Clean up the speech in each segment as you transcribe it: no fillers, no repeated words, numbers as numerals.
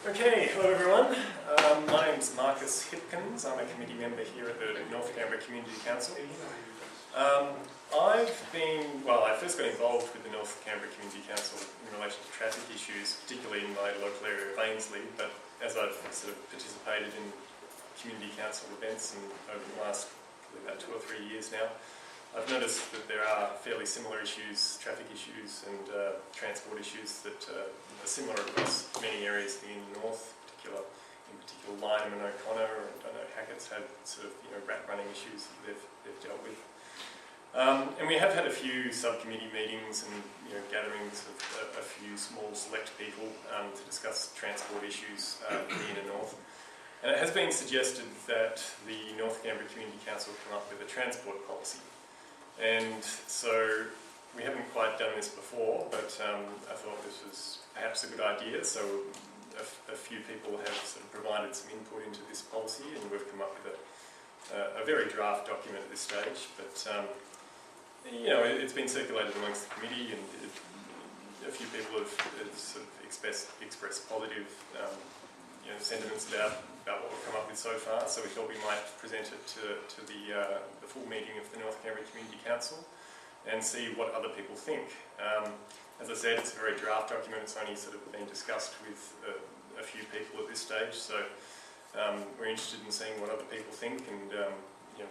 Okay, hello everyone. My name's Marcus Hipkins. I'm a committee member here at the North Canberra Community Council. I first got involved with the North Canberra Community Council in relation to traffic issues, particularly in my local area of Ainsley, but as I've sort of participated in community council events and over the last about 2 or 3 years now, I've noticed that there are fairly similar issues, traffic issues and transport issues that are similar across many areas in the north, in particular Lyneham and O'Connor, and I know Hackett's had sort of rat running issues that they've dealt with. And we have had a few subcommittee meetings and gatherings of a few small select people to discuss transport issues in the inner north. And it has been suggested that the North Canberra Community Council come up with a transport policy. And so we haven't quite done this before, but I thought this was perhaps a good idea. So a few people have sort of provided some input into this policy, and we've come up with a very draft document at this stage. But it's been circulated amongst the committee, and a few people have sort of expressed positive sentiments about what we've come up with so far. So we thought we might present it to the full meeting of the North Canberra Community Council and see what other people think. As I said, it's a very draft document. It's only sort of been discussed with a few people at this stage. So we're interested in seeing what other people think and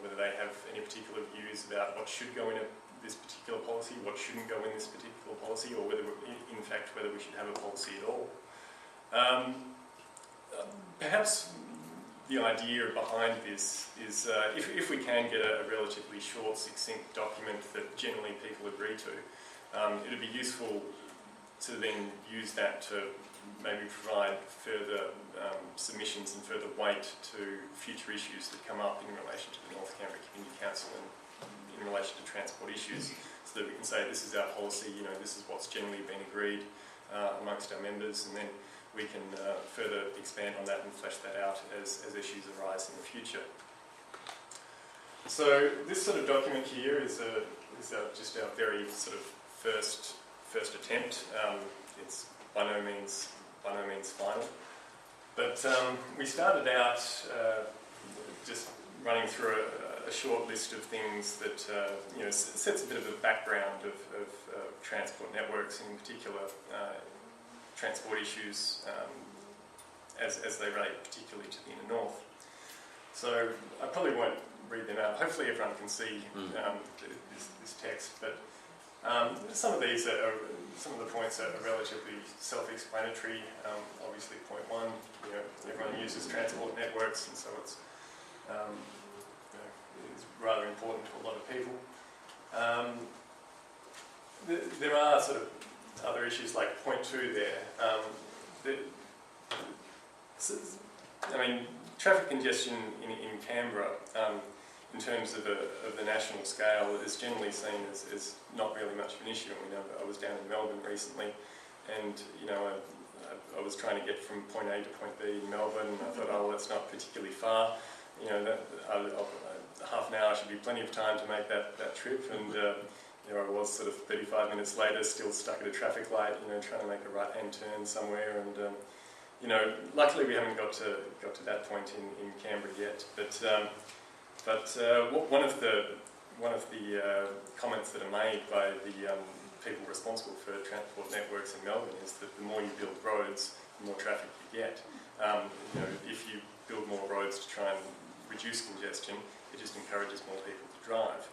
whether they have any particular views about what should go in this particular policy, what shouldn't go in this particular policy, or whether, in fact, whether we should have a policy at all. Perhaps the idea behind this is if we can get a relatively short, succinct document that generally people agree to, it would be useful to then use that to maybe provide further submissions and further weight to future issues that come up in relation to the North Canberra Community Council and in relation to transport issues, so that we can say this is our policy, this is what's generally been agreed amongst our members, and then we can further expand on that and flesh that out as issues arise in the future. So this sort of document here is just our very sort of first attempt. It's by no means final, but we started out just running through a short list of things that sets a bit of a background of transport networks, and in particular transport issues as they relate particularly to the inner north. So I probably won't read them out. Hopefully everyone can see this text, but some of the points are relatively self-explanatory. Obviously, point one, everyone uses transport networks, and so it's rather important to a lot of people. There are sort of other issues like point two there. Traffic congestion in Canberra, in terms of the national scale, is generally seen as not really much of an issue. I was down in Melbourne recently, and I was trying to get from point A to point B in Melbourne, and I thought, that's not particularly far. Half an hour should be plenty of time to make that trip, and I was sort of 35 minutes later, still stuck at a traffic light, trying to make a right-hand turn somewhere, and luckily we haven't got to that point in Canberra yet. But one of the comments that are made by the people responsible for transport networks in Melbourne is that the more you build roads, the more traffic you get. If you build more roads to try and reduce congestion, it just encourages more people to drive.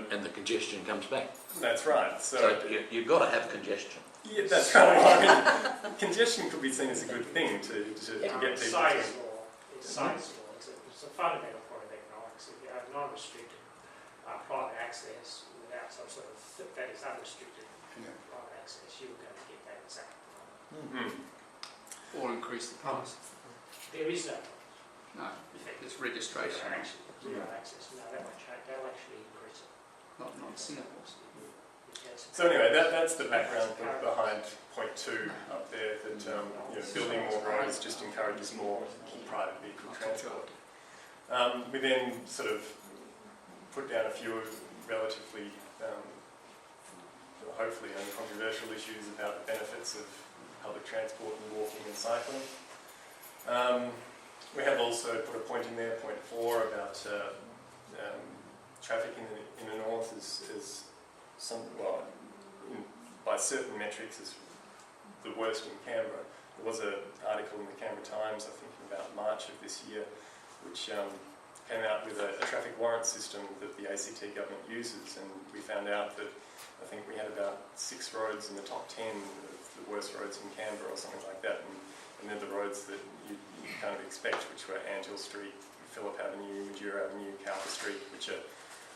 And the congestion comes back. That's right. So you've got to have congestion. Yeah, that's right. Congestion could be seen as a good thing to get people to... It's a fundamental point of economics. If you have non-restricted private access without some sort of, that is unrestricted private access, you're going to get that exact problem. Or increase the price. There is no price. No, it's registration. Zero access. No, that won't change. They'll actually increase it. Not Singapore. So anyway, that's the background behind point two up there, that building more roads just encourages more private vehicle transport. We then sort of put down a few relatively, hopefully uncontroversial issues about the benefits of public transport and walking and cycling. We have also put a point in there, point 4, about traffic in the north is some, well, by certain metrics is the worst in Canberra. There was an article in the Canberra Times, I think in about March of this year, which came out with a traffic warrant system that the ACT government uses, and we found out that I think we had about 6 roads in the top 10 of the worst roads in Canberra or something like that, and they're the roads that you kind of expect, which were Anthill Street, Phillip Avenue, Madeira Avenue, Cowper Street, which are,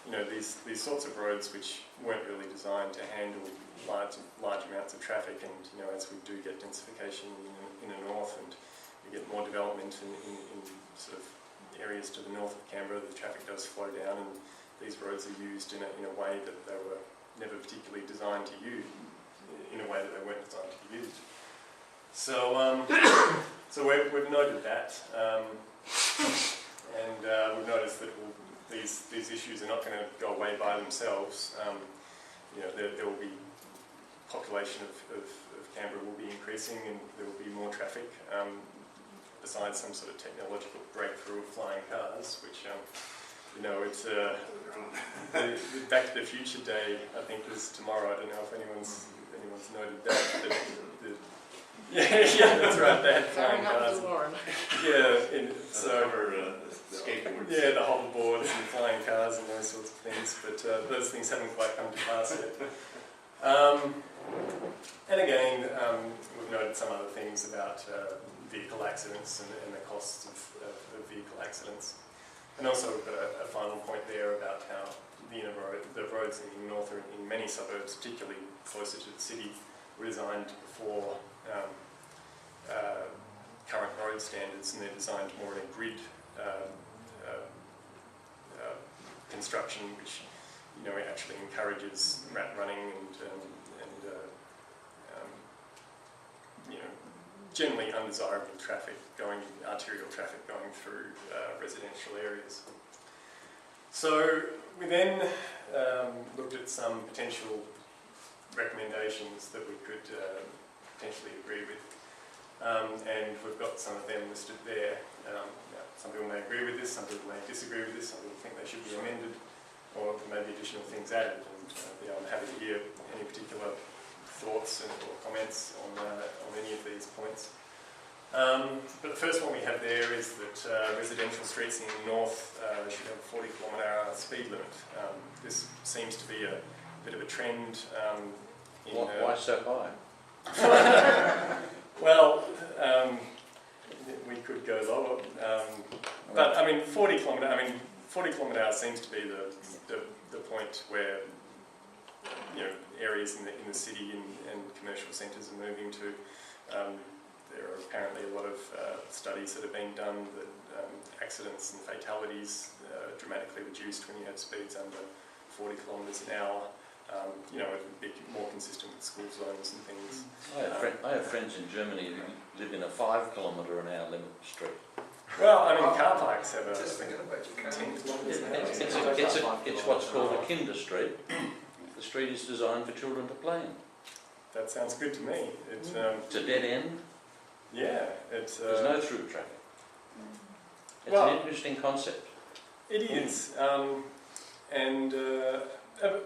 you know, these sorts of roads which weren't really designed to handle large amounts of traffic. And, you know, as we do get densification in the north and we get more development in sort of areas to the north of Canberra, the traffic does slow down, and these roads are used in a way that they were never particularly designed to use, in a way that they weren't designed to be used. So, so we've noted that, and we've noticed that these issues are not going to go away by themselves. You know, there will be population of Canberra will be increasing, and there will be more traffic. Besides some sort of technological breakthrough of flying cars, which you know, it's the Back to the Future Day, I think, is tomorrow. I don't know if anyone's noted that. Yeah, that's right. They had flying cars. Yeah, yeah, the hoverboards and flying cars and those sorts of things. But those things haven't quite come to pass yet. And again, we've noted some other things about vehicle accidents and the costs of vehicle accidents. And also we've got a final point there about how the roads in the north, or in many suburbs, particularly closer to the city, were designed before current road standards, and they're designed more in a grid construction, which, you know, actually encourages rat running and you know, generally undesirable traffic arterial traffic going through residential areas. So we then looked at some potential recommendations that we could potentially agree with, and we've got some of them listed there. Some people may agree with this, some people may disagree with this, some people think they should be amended, or there may be additional things added, and I'm happy to hear any particular thoughts or comments on any of these points. But the first one we have there is that residential streets in the north should have a 40km/h speed limit. This seems to be a bit of a trend. Why so high? Well, we could go lower, but I mean 40km/h seems to be the point where, you know, areas in the city and commercial centres are moving to. There are apparently a lot of studies that have been done that accidents and fatalities dramatically reduced when you had speeds under 40 kilometres an hour. You know, it would be more consistent with school zones and things. I have friends in Germany who live in a 5km/h limit street. Well, I mean, car parks have a 10 kilometres. It's what's called a kinder street. The street is designed for children to play in. That sounds good to me. It's a dead end. Yeah, it's... There's no through traffic. It's an interesting concept. It is.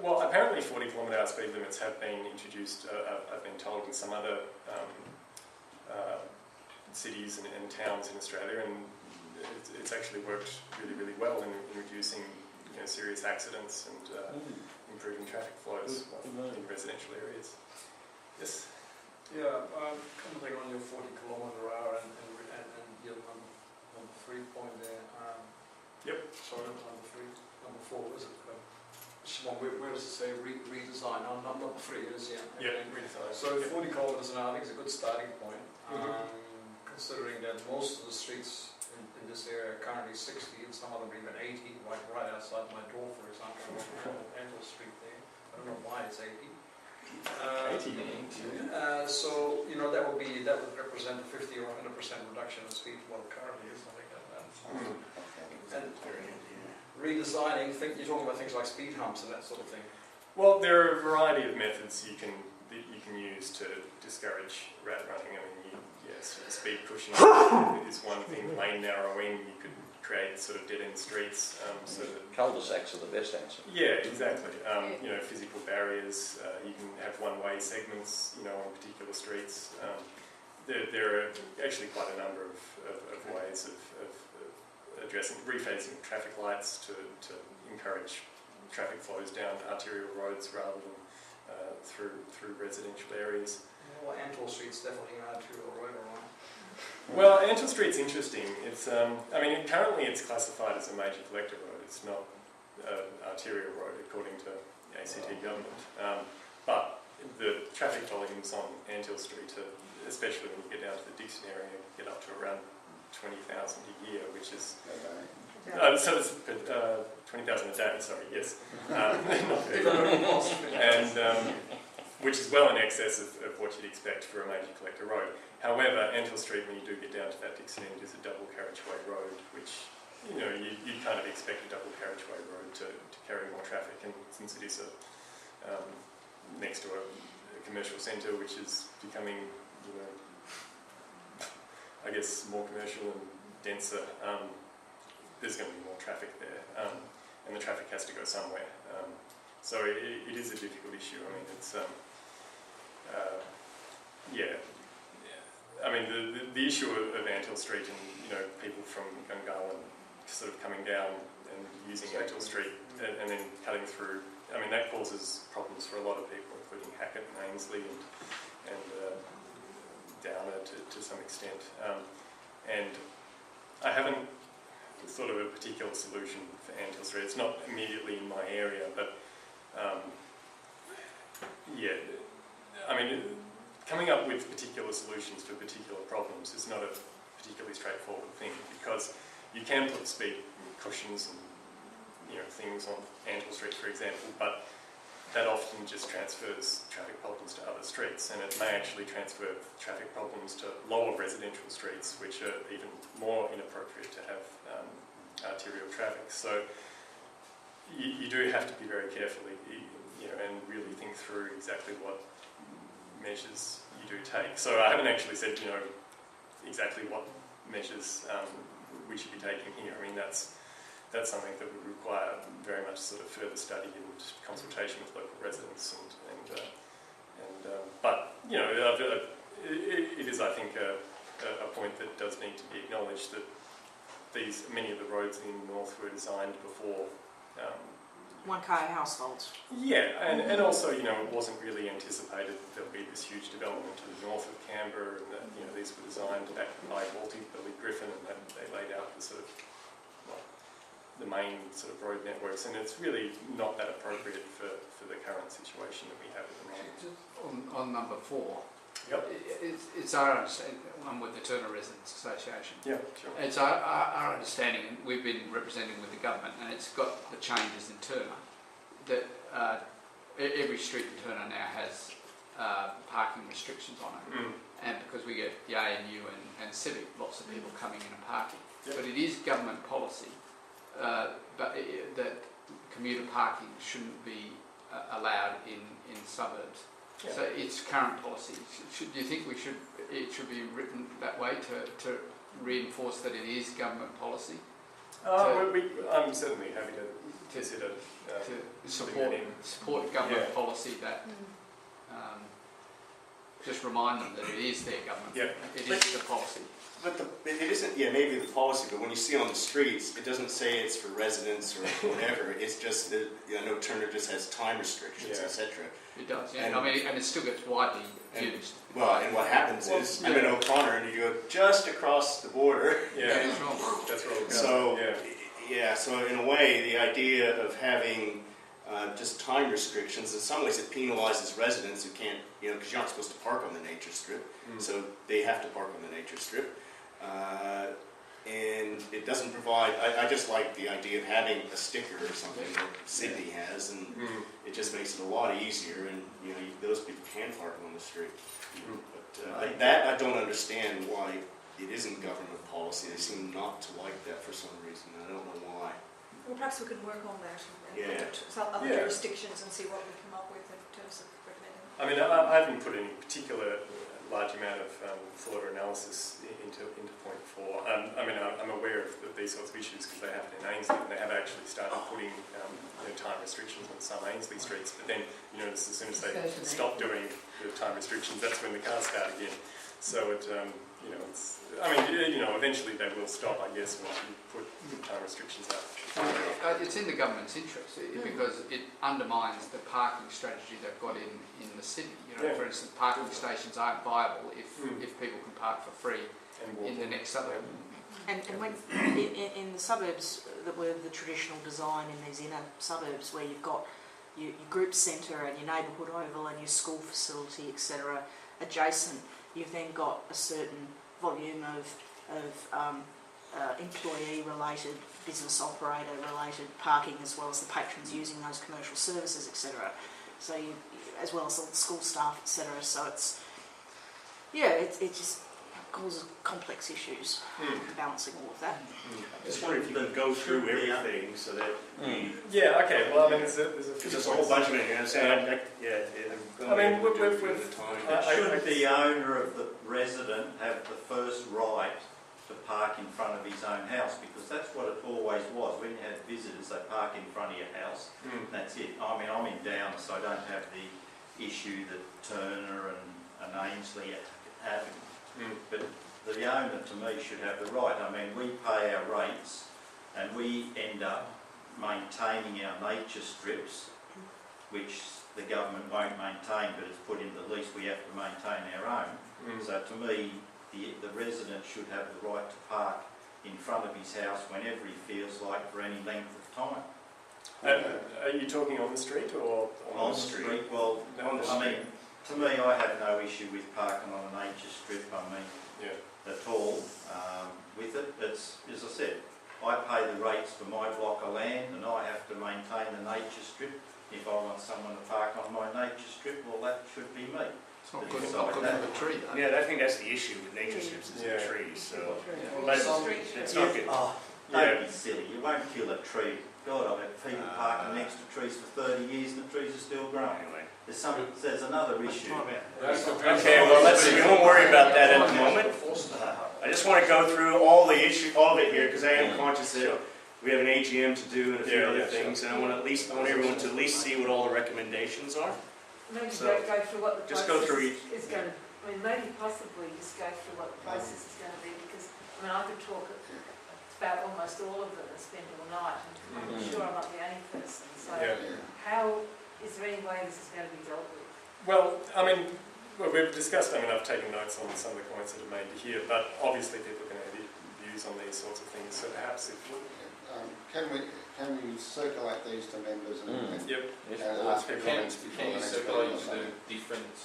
Well, apparently 40km/h speed limits have been introduced, I've been told, in some other cities and towns in Australia, and it's actually worked really, really well in reducing, you know, serious accidents and improving traffic flows in residential areas. Yes? Yeah, commenting on your 40km/h and your number 3 point there. Yep. Sorry, not number 3. Number 4, is it? Where does it say redesign? Number 3 is, yeah. Yeah, redesign. So 40km/h I think is a good starting point, considering that most of the streets in this area are currently 60 and some of them are even 80, like right outside my door, for example, Angel Street there. I don't know why it's 80. So, you know, that would represent a 50 or 100% reduction in speed to what it currently is, something like that. And redesigning, you're talking about things like speed humps and that sort of thing. Well, there are a variety of methods you can that you can use to discourage rat running. I mean, yes, speed cushioning is one thing. Lane narrowing, you could create sort of dead-end streets. So that, Cul-de-sacs are the best answer. yeah, exactly. You know, physical barriers. You can have one-way segments, you know, on particular streets. There are actually quite a number of ways of addressing, rephasing traffic lights to encourage traffic flows down arterial roads rather than through residential areas. Well, Antle Street's definitely an arterial road, right? Well, Antle Street's interesting. It's I mean, currently it's classified as a major collector road. It's not an arterial road according to the ACT government. But the traffic volumes on Antle Street, especially when you get down to the Dixon area, get up to around 20,000 a year, which is so it's 20,000 a day. Sorry, yes, and which is well in excess of what you'd expect for a major collector road. However, Antle Street, when you do get down to that Dixon end, is a double carriageway road, which you know you kind of expect a double carriageway road to carry more traffic, and since it is next to a commercial centre, which is becoming, you know, I guess more commercial and denser, there's going to be more traffic there, and the traffic has to go somewhere. So it is a difficult issue. I mean, it's yeah. I mean, the issue of Antle Street and, you know, people from Gungahlin sort of coming down and using Antle Street and then cutting through. I mean, that causes problems for a lot of people, including Hackett and Ainsley and Downer to some extent. And I haven't thought of a particular solution for Antle Street. It's not immediately in my area, but yeah, I mean, coming up with particular solutions for particular problems is not a particularly straightforward thing, because you can put speed cushions and, you know, things on Antle Street, for example, but that often just transfers traffic problems to other streets, and it may actually transfer traffic problems to lower residential streets, which are even more inappropriate to have arterial traffic. So you do have to be very careful, you know, and really think through exactly what measures you do take. So I haven't actually said, you know, exactly what measures we should be taking here. I mean, that's something that would require very much sort of further study and consultation with local residents, but you know, it is, I think, a point that does need to be acknowledged, that many of the roads in the north were designed before. One-car households. Yeah, and also, you know, it wasn't really anticipated that there'll be this huge development to the north of Canberra, and that, you know, these were designed back by Billy Griffin, and that they laid out the sort of, well, the main sort of road networks, and it's really not that appropriate for the current situation that we have at the moment. On number 4, Yep. it's our understanding, I'm with the Turner Residents Association. Yeah, sure. It's our understanding, and we've been representing with the government, and it's got the changes in Turner, that every street in Turner now has parking restrictions on it. Mm. And because we get the ANU and Civic, lots of people coming in and parking. Yep. But it is government policy that commuter parking shouldn't be allowed in suburbs. Yeah. So it's current policy. Do you think it should be written that way to reinforce that it is government policy? I'm certainly happy to consider To support government policy that just remind them that it is their government. Yeah. It is the policy. But it isn't, yeah, maybe the policy, but when you see it on the streets, it doesn't say it's for residents or whatever. It's just that, you know, I know Turner just has time restrictions, Yeah. etc. It does, yeah. And- I mean, and it still gets widely used. Well, and what happens is, I'm in yeah. O'Connor, and you go just across the border. Yeah, That is wrong. that's where we're going. So, yeah. so in a way, the idea of having just time restrictions, in some ways it penalizes residents who can't, you know, because you aren't supposed to park on the nature strip, so they have to park on the nature strip. And it doesn't provide, I just like the idea of having a sticker or something that Sydney has, and it just makes it a lot easier, and you know, those people can park on the street. But that I don't understand why it isn't government policy. They seem not to like that for some reason. I don't know why. Well, perhaps we can work on that and Yeah. look at some other Yeah. jurisdictions and see what we come up with in terms of regulating. I mean, I haven't put any particular large amount of thought or analysis into point 4. I mean, I'm aware of these sorts of issues because they happen in Ainsley, and they have actually started putting time restrictions on some Ainsley streets. But then, you notice as soon as they stop doing the time restrictions, that's when the cars start again. So it, it's. I mean, eventually they will stop, I guess, once you put time restrictions up. It's in the government's interest because it undermines the parking strategy they've got in the city. For instance, parking stations aren't viable if people can park for free in the next suburb. And when in the suburbs that were the traditional design in these inner suburbs where you've got your group centre and your neighbourhood oval and your school facility, etc., adjacent, you've then got a certain volume of employee-related, business operator-related parking, as well as the patrons using those commercial services, etc. So as well as all the school staff, etc. So it just causes complex issues, balancing all of that. I just wonder if you can go through everything so that Yeah, okay, well, I mean, there's a because there's a whole bunch of it, you know what I'm saying? I mean, Should the owner of the resident have the first right to park in front of his own house? Because that's what it always was. When you had visitors, they park in front of your house. That's it. I mean, I'm in Downer, so I don't have the issue that Turner and Ainsley are having. But the owner, to me, should have the right. I mean, we pay our rates and we end up maintaining our nature strips, which the government won't maintain, but it's put in the lease, we have to maintain our own. So to me, the resident should have the right to park in front of his house whenever he feels like, for any length of time. Are you talking on the street or on the street? Well, I mean, to me, I have no issue with parking on a nature strip. I mean, at all with it. It's, as I said, I pay the rates for my block of land, and I have to maintain the nature strip. If I want someone to park on my nature strip, well, that should be me. It's not good for the tree, though. Yeah, I think that's the issue with nature strips is the trees. So But it's not good. Don't be silly. You won't kill a tree. God, I've had people parking next to trees for 30 years and the trees are still growing. Anyway. There's another issue. Okay, well, we won't worry about that at the moment. I just want to go through all of it here because I am conscious that we have an AGM to do and a few other things, and I want everyone to at least see what all the recommendations are. Maybe So, go through what the just process go through each. is going to. I mean, maybe possibly just go through what the process is going to be, because I mean, I could talk about almost all of them and spend all night, and I'm sure I'm not the only person. So, how is there any way this is going to be dealt with? Well, I mean, we've discussed, I've taken notes on some of the comments that are made here, but obviously people are going to have views on these sorts of things, so perhaps if... Can we circulate these to members and ask for Can comments before the Can you next circulate meeting or to something? the different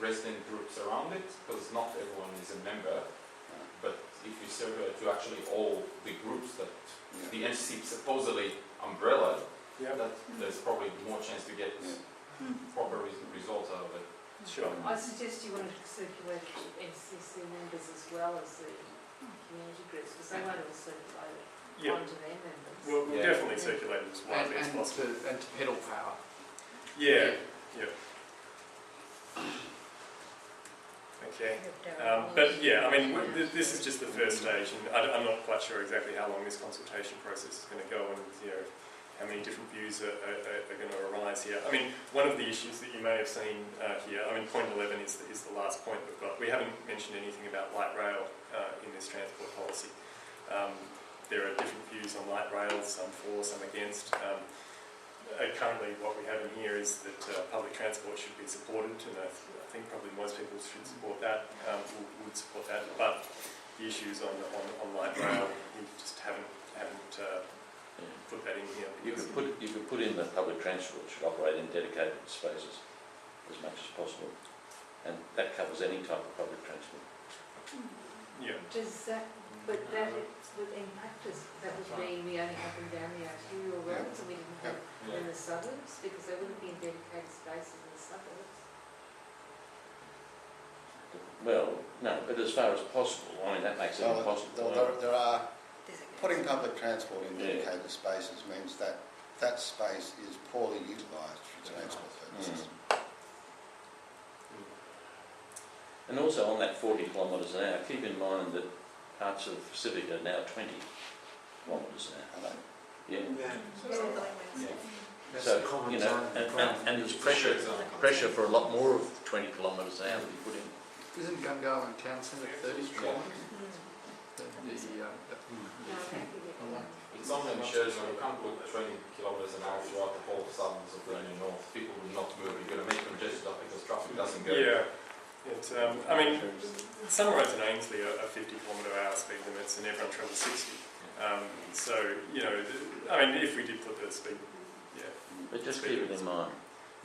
resident groups around it? Because not everyone is a member, but if you circulate to actually all the groups that the entity supposedly umbrella, that there's probably more chance to get proper results out of it. Sure. I suggest you want to circulate to NCC members as well as the community groups, because they won't all circulate onto their members. We'll definitely circulate it as widely as possible. And to pedal power. Yeah. Okay. But this is just the first stage, and I'm not quite sure exactly how long this consultation process is going to go, and how many different views are going to arise here. I mean, one of the issues that you may have seen here, point 11 is the last point we've got. We haven't mentioned anything about light rail in this transport policy. There are different views on light rail, some for, some against. Currently what we have in here is that public transport should be supported, and I think probably most people should support that, would support that, but the issues on light rail, we just haven't put that in here. You could put in that public transport should operate in dedicated spaces as much as possible, and that covers any type of public transport. Yeah. Does that, but that in practice, that would mean we only have them down the arterial roads and we didn't have them in the suburbs, because they wouldn't be in dedicated spaces in the suburbs. Well, no, but as far as possible, that makes it impossible. There are, putting public transport in dedicated spaces means that space is poorly utilised for transport purposes. And also on that 40 kilometres an hour, keep in mind that parts of Pacific are now 20 kilometres an hour. Yeah. So, you know, and there's pressure for a lot more of 20 kilometres an hour to be put in. Isn't Gungahlin Town Centre 30 kilometres? It's something that shows when you can't put 20 kilometres an hour throughout the whole suburbs of Blenheim North. People will not move. You're going to make them just up because traffic doesn't go. Yeah. I mean, some roads in Ainsley are 50 km/h speed limits and everyone travels 60. So, you know, I mean, if we did put the speed, But just keep it in mind.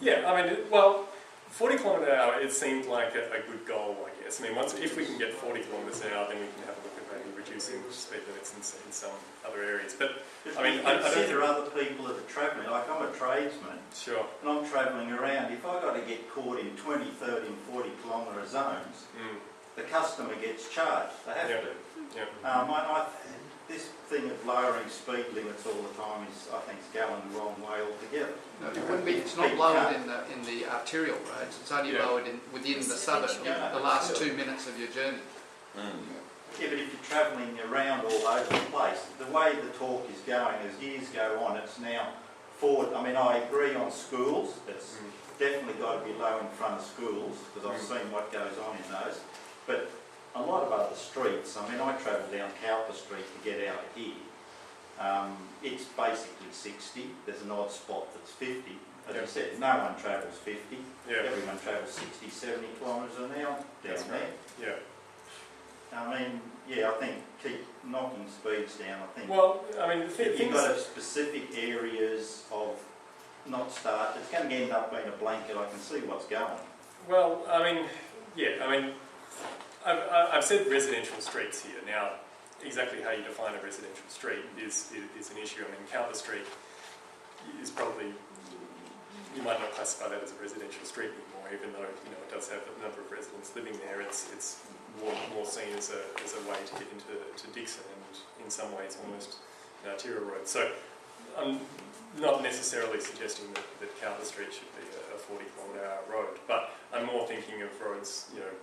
Yeah, I mean, well, 40 km/h, it seemed like a good goal, I guess. I mean, if we can get 40 km/h, then we can have a look at maybe reducing speed limits in some other areas. But, I mean, I don't consider other people that are travelling. Like, I'm a tradesman. Sure. And I'm travelling around. If I got to get caught in 20, 30 and 40 kilometre zones, the customer gets charged. They have to. Yeah. This thing of lowering speed limits all the time is, I think, is going the wrong way altogether. No, it wouldn't be. It's not lowered in the arterial roads. It's only lowered within the suburb, the last 2 minutes of your journey. Yeah, but if you're travelling around all over the place, the way the talk is going, as years go on, it's now forward. I mean, I agree on schools. It's definitely got to be low in front of schools because I've seen what goes on in those. But a lot of other streets, I mean, I travel down Cowper Street to get out of here. It's basically 60. There's an odd spot that's 50. As I said, no one travels 50. Everyone travels 60, 70 kilometres an hour down there. Yeah. I mean, I think keep knocking speeds down. I think. Well, I mean, if you've got specific areas of not start, it's going to end up being a blanket. I can see what's going. Well, I mean, I've said residential streets here. Now, exactly how you define a residential street is an issue. I mean, Cowper Street is probably, you might not classify that as a residential street anymore, even though, you know, it does have a number of residents living there. It's more seen as a way to get into Dixon and in some ways almost an arterial road. So I'm not necessarily suggesting that Cowper Street should be a 40 km/h road, but I'm more thinking of roads, you know,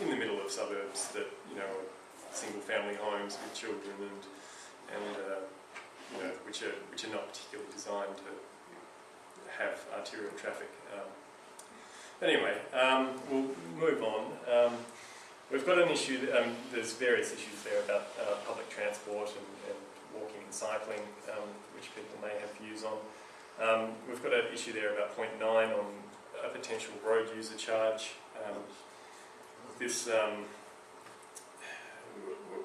in the middle of suburbs that, you know, are single-family homes with children and you know, which are not particularly designed to have arterial traffic. Anyway, we'll move on. We've got an issue. There's various issues there about public transport and walking and cycling, which people may have views on. We've got an issue there about point 9 on a potential road user charge.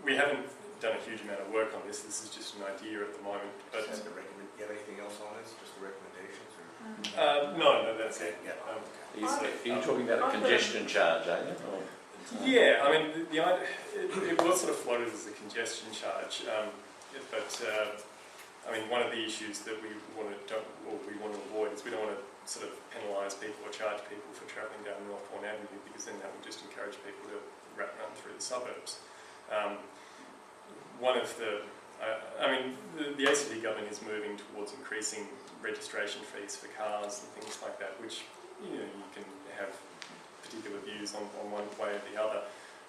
We haven't done a huge amount of work on this. This is just an idea at the moment. But do you have anything else on this? Just the recommendations? Or? No, that's it. Are you talking about a congestion charge, are you? Or? Yeah, I mean, it was sort of floated as a congestion charge, but I mean, one of the issues that we want to avoid is we don't want to sort of penalise people or charge people for travelling down Northbourne Avenue, because then that would just encourage people to run through the suburbs. The ACT government is moving towards increasing registration fees for cars and things like that, which, you know, you can have particular views on one way or the other,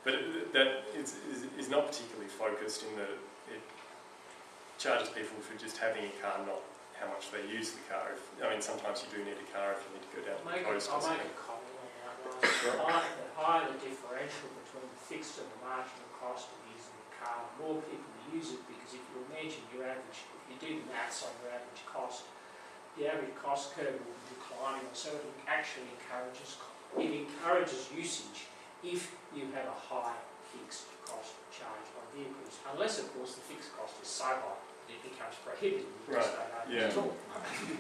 but that is not particularly focused in that it charges people for just having a car, not how much they use the car. Sometimes you do need a car if you need to go down to the coast. I'll make a comment on that one. The higher the differential between the fixed and the marginal cost of using the car, the more people use it, because if you imagine if you do the maths on your average cost, the average cost curve will be declining, so it actually encourages usage if you have a high fixed cost charge on vehicles, unless of course the fixed cost is so high that it becomes prohibitive. Right.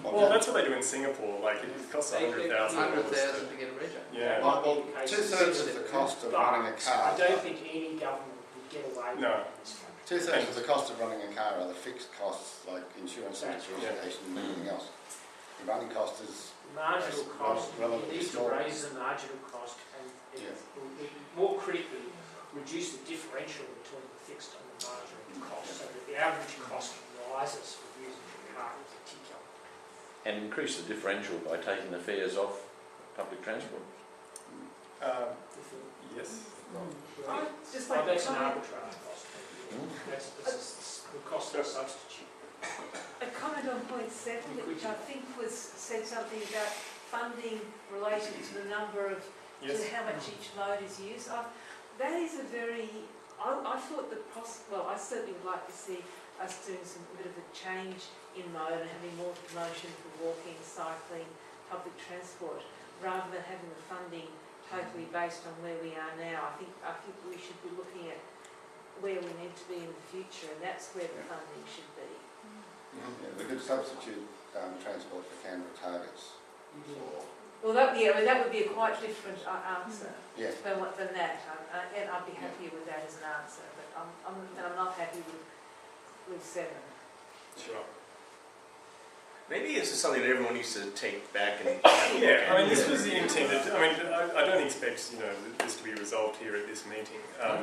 Well, that's what they do in Singapore. Like, it costs $100,000 to get a reg. Yeah. Well, 2/3 of the cost of running a car. I don't think any government would get away with that in this country. 2/3 of the cost of running a car are the fixed costs, like insurance and depreciation and everything else. The running cost is marginal cost. You need to small. raise the marginal cost and more critically reduce the differential between the fixed and the marginal cost, so that the average cost rises for using the car in particular. And increase the differential by taking the fares off public transport. Yes. I'd just Oh, like to that's an comment, arbitrage cost. That's the cost of a substitute. a comment on point 7, which I think said something about funding related to the number of, Yes. to how much each load is used. That is a very, I thought I certainly would like to see us doing a bit of a change in mode and having more promotion for walking, cycling, public transport, rather than having the funding totally based on where we are now. I think we should be looking at where we need to be in the future, and that's where the funding should be. Yeah, we could substitute transport for Canberra targets. Well, that would be a quite different answer Yeah. than that, and I'd be happier with that as an answer. But I'm not happy with 7. Sure. Maybe this is something that everyone needs to take back and. Yeah, I mean, this was the intended. I mean, I don't expect this to be resolved here at this meeting,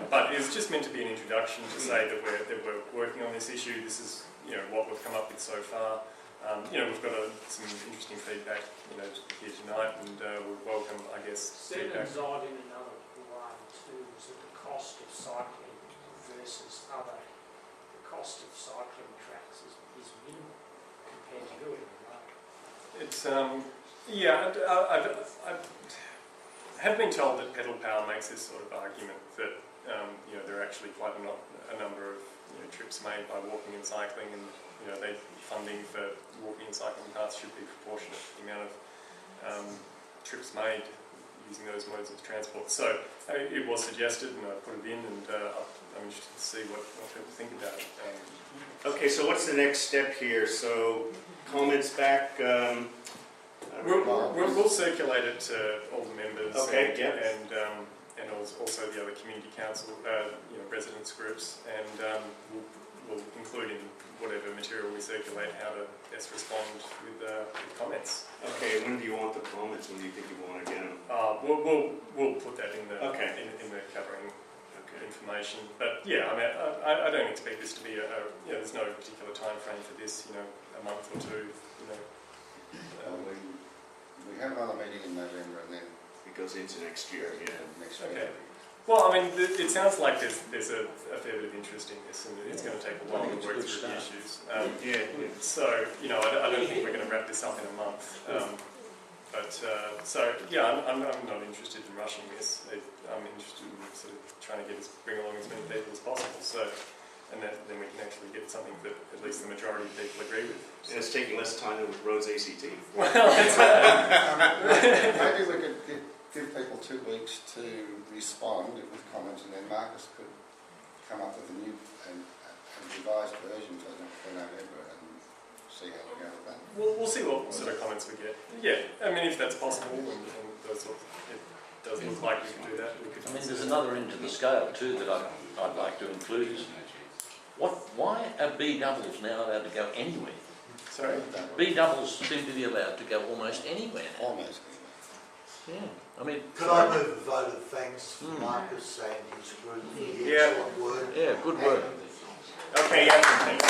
but it's just meant to be an introduction to say that we're working on this issue. This is what we've come up with so far. We've got some interesting feedback here tonight, and we welcome, I guess, feedback. Seven's odd in another way too, is that the cost of cycling versus the cost of cycling tracks is minimal compared to doing it. It's I have been told that pedal power makes this sort of argument that there are actually quite a number of trips made by walking and cycling, and they funding for walking and cycling paths should be proportionate to the amount of trips made using those modes of transport. So it was suggested, and I put it in, and I'm interested to see what people think about it. Okay, so what's the next step here? So comments back. We'll circulate it to all the members. Okay, and also the other community council, residents groups, and we'll include in whatever material we circulate how to best respond with comments. Okay, when do you want the comments? When do you think you want to get them? We'll put that in the in the covering information. But yeah, I mean, I don't expect this to be there's no particular time frame for this. A month or two. We have another meeting in November, and then it goes into next year. Yeah, next year. Okay. Well, I mean, it sounds like there's a fair bit of interest in this, and it's going to take a while to work through the issues. So, I don't think we're going to wrap this up in a month. I'm not interested in rushing this. I'm interested in sort of trying to bring along as many people as possible. So, and then we can actually get something that at least the majority of people agree with. And it's taking less time than with Roads ACT. Well, that's maybe we could give people 2 weeks to respond with comments, and then Marcus could come up with a new and revised version for November and see how we go with that. We'll see what sort of comments we get. Yeah, I mean, if that's possible, and those sort of, it does look like we can do that. I mean, there's another end to the scale too that I'd like to include. Why are B doubles now allowed to go anywhere? Sorry? B doubles seem to be allowed to go almost anywhere now. Almost. Yeah, I mean... Could I move a vote of thanks to Marcus and his group for the excellent work? Yeah, good work. Okay, yeah, thanks.